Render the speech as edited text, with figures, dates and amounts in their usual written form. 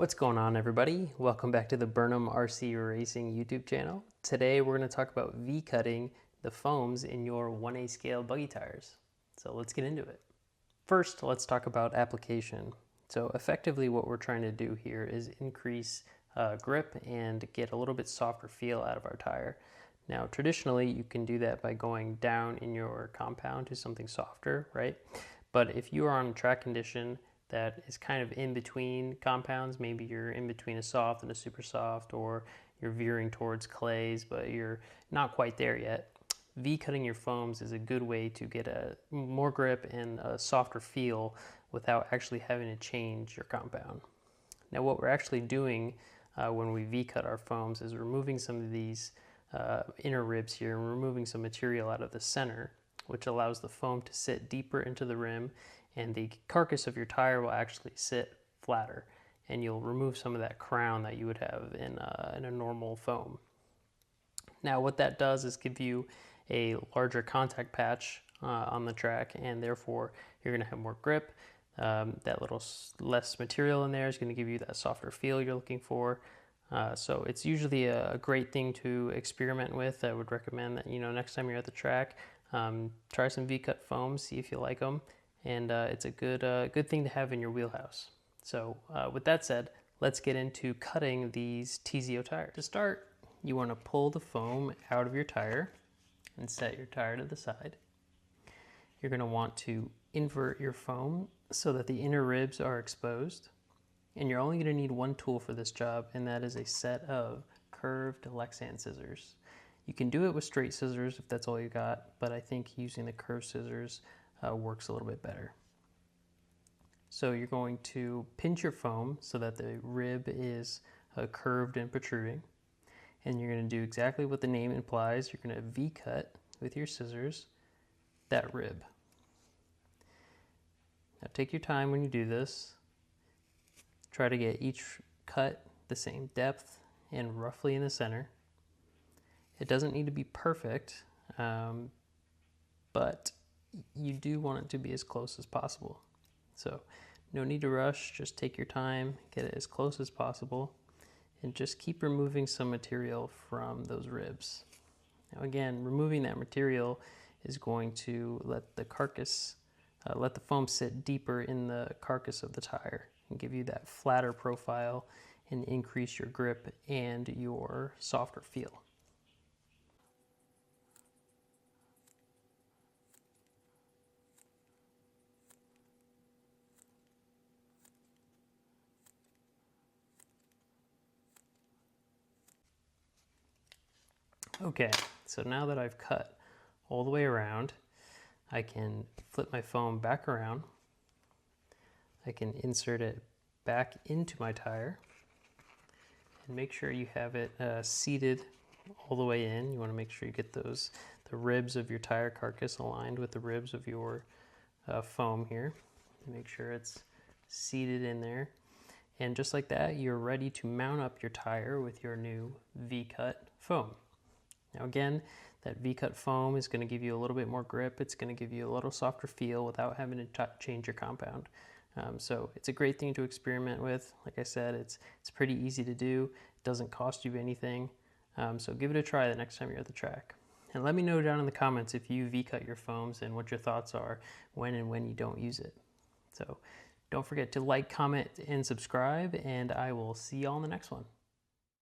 What's going on, everybody? Welcome back to the Burnham RC Racing YouTube channel. Today we're going to talk about V-cutting the foams in your 1A scale buggy tires. So let's get into it. First, let's talk about application. So effectively what we're trying to do here is increase grip and get a little bit softer feel out of our tire. Now traditionally you can do that by going down in your compound to something softer, right? But if you are on a track condition that is kind of in between compounds, maybe you're in between a soft and a super soft, or you're veering towards clays but you're not quite there yet, V-cutting your foams is a good way to get a more grip and a softer feel without actually having to change your compound. Now what we're actually doing when we V-cut our foams is removing some of these inner ribs here and removing some material out of the center, which allows the foam to sit deeper into the rim, and the carcass of your tire will actually sit flatter, and you'll remove some of that crown that you would have in a normal foam. Now what that does is give you a larger contact patch on the track, and therefore you're going to have more grip. That little less material in there is going to give you that softer feel you're looking for. So it's usually a great thing to experiment with. I would recommend that, next time you're at the track, try some V-cut foams, see if you like them, and it's a good thing to have in your wheelhouse. So with that said, let's get into cutting these TZO tires. To start, you want to pull the foam out of your tire and set your tire to the side. You're going to want to invert your foam so that the inner ribs are exposed. And you're only going to need one tool for this job, and that is a set of curved Lexan scissors. You can do it with straight scissors if that's all you got, but I think using the curved scissors works a little bit better. So you're going to pinch your foam so that the rib is curved and protruding. And you're going to do exactly what the name implies. You're going to V-cut with your scissors that rib. Now take your time when you do this. Try to get each cut the same depth and roughly in the center. It doesn't need to be perfect, but you do want it to be as close as possible. So no need to rush, just take your time, get it as close as possible, and just keep removing some material from those ribs. Now again, removing that material is going to let the carcass, let the foam sit deeper in the carcass of the tire and give you that flatter profile and increase your grip and your softer feel. Okay, so now that I've cut all the way around, I can flip my foam back around. I can insert it back into my tire and make sure you have it seated all the way in. You want to make sure you get the ribs of your tire carcass aligned with the ribs of your foam here. Make sure it's seated in there. And just like that, you're ready to mount up your tire with your new V-cut foam. Now again, that V-cut foam is going to give you a little bit more grip. It's going to give you a little softer feel without having to change your compound. So it's a great thing to experiment with. Like I said, it's pretty easy to do. It doesn't cost you anything. So give it a try the next time you're at the track. And let me know down in the comments if you V-cut your foams and what your thoughts are when you don't use it. So don't forget to like, comment, and subscribe, and I will see you all in the next one.